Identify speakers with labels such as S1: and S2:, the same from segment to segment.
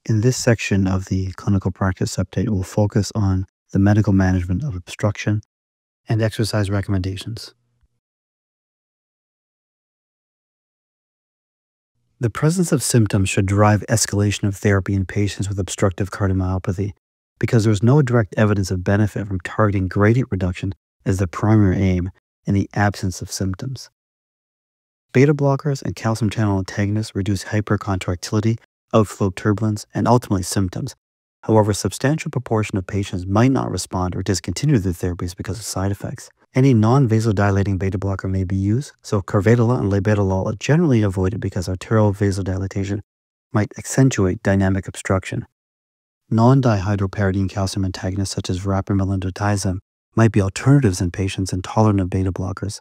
S1: In this section of the clinical practice update, we'll focus on the medical management of obstruction and exercise recommendations. The presence of symptoms should drive escalation of therapy in patients with obstructive cardiomyopathy because there is no direct evidence of benefit from targeting gradient reduction as the primary aim in the absence of symptoms. Beta blockers and calcium channel antagonists reduce hypercontractility, outflow turbulence, and ultimately symptoms. However, a substantial proportion of patients might not respond or discontinue their therapies because of side effects. Any non-vasodilating beta blocker may be used, so carvedilol and labetalol are generally avoided because arterial vasodilatation might accentuate dynamic obstruction. Non-dihydropyridine calcium antagonists such as rapamycin and diazepam might be alternatives in patients intolerant of beta blockers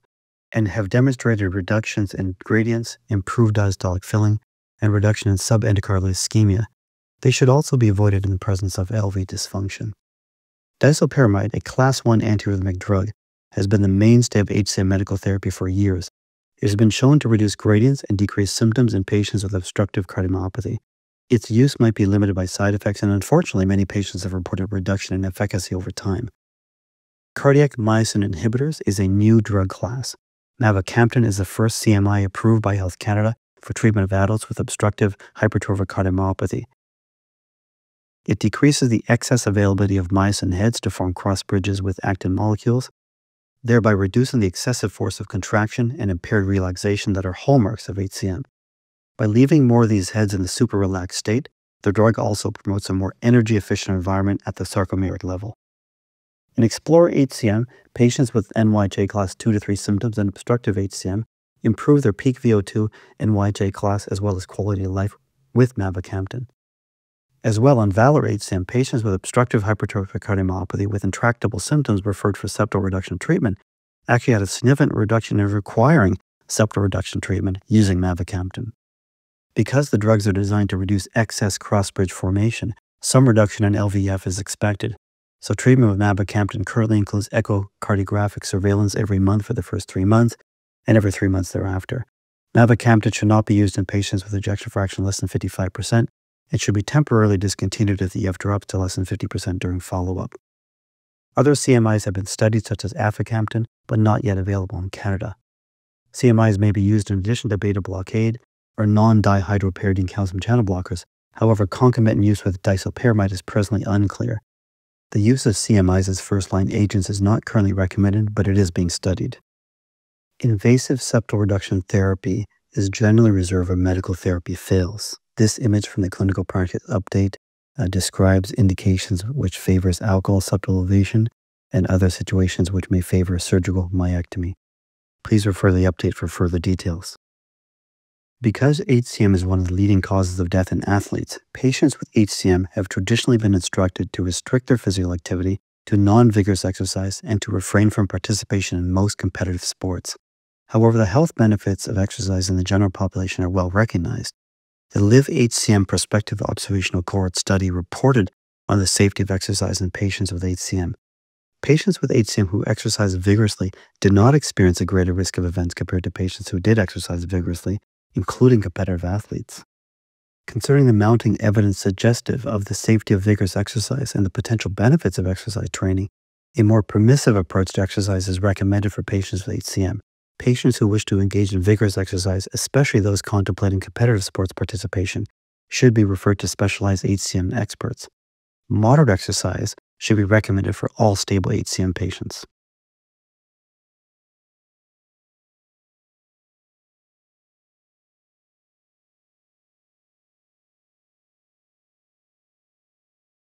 S1: and have demonstrated reductions in gradients, improved diastolic filling, and reduction in subendocardial ischemia. They should also be avoided in the presence of LV dysfunction. Disopyramide, a class 1 antiarrhythmic drug, has been the mainstay of HCM medical therapy for years. It has been shown to reduce gradients and decrease symptoms in patients with obstructive cardiomyopathy. Its use might be limited by side effects, and unfortunately, many patients have reported reduction in efficacy over time. Cardiac myosin inhibitors is a new drug class. Mavacamten is the first CMI approved by Health Canada for treatment of adults with obstructive hypertrophic cardiomyopathy. It decreases the excess availability of myosin heads to form cross bridges with actin molecules, thereby reducing the excessive force of contraction and impaired relaxation that are hallmarks of HCM. By leaving more of these heads in the super relaxed state, the drug also promotes a more energy-efficient environment at the sarcomeric level. In Explore HCM, patients with NYHA class 2 to 3 symptoms and obstructive HCM improve their peak VO2 and NYHA class as well as quality of life with mavacamten. As well, on Valor HCM, patients with obstructive hypertrophic cardiomyopathy with intractable symptoms referred for septal reduction treatment actually had a significant reduction in requiring septal reduction treatment using mavacamten. Because the drugs are designed to reduce excess cross-bridge formation, some reduction in LVEF is expected. So treatment with mavacamten currently includes echocardiographic surveillance every month for the first 3 months and every 3 months thereafter. Mavacamten should not be used in patients with ejection fraction less than 55%. It should be temporarily discontinued if the EF drops to less than 50% during follow-up. Other CMIs have been studied, such as aficamten, but not yet available in Canada. CMIs may be used in addition to beta blockade or non-dihydropyridine calcium channel blockers. However, concomitant use with disopyramide is presently unclear. The use of CMIs as first-line agents is not currently recommended, but it is being studied. Invasive septal reduction therapy is generally reserved when medical therapy fails. This image from the clinical practice update describes indications which favors alcohol septal elevation and other situations which may favor surgical myectomy. Please refer to the update for further details. Because HCM is one of the leading causes of death in athletes, patients with HCM have traditionally been instructed to restrict their physical activity to non-vigorous exercise and to refrain from participation in most competitive sports. However, the health benefits of exercise in the general population are well recognized. The LIVE HCM prospective observational cohort study reported on the safety of exercise in patients with HCM. Patients with HCM who exercise vigorously did not experience a greater risk of events compared to patients who did exercise vigorously, including competitive athletes. Considering the mounting evidence suggestive of the safety of vigorous exercise and the potential benefits of exercise training, a more permissive approach to exercise is recommended for patients with HCM. Patients who wish to engage in vigorous exercise, especially those contemplating competitive sports participation, should be referred to specialized HCM experts. Moderate exercise should be recommended for all stable HCM patients.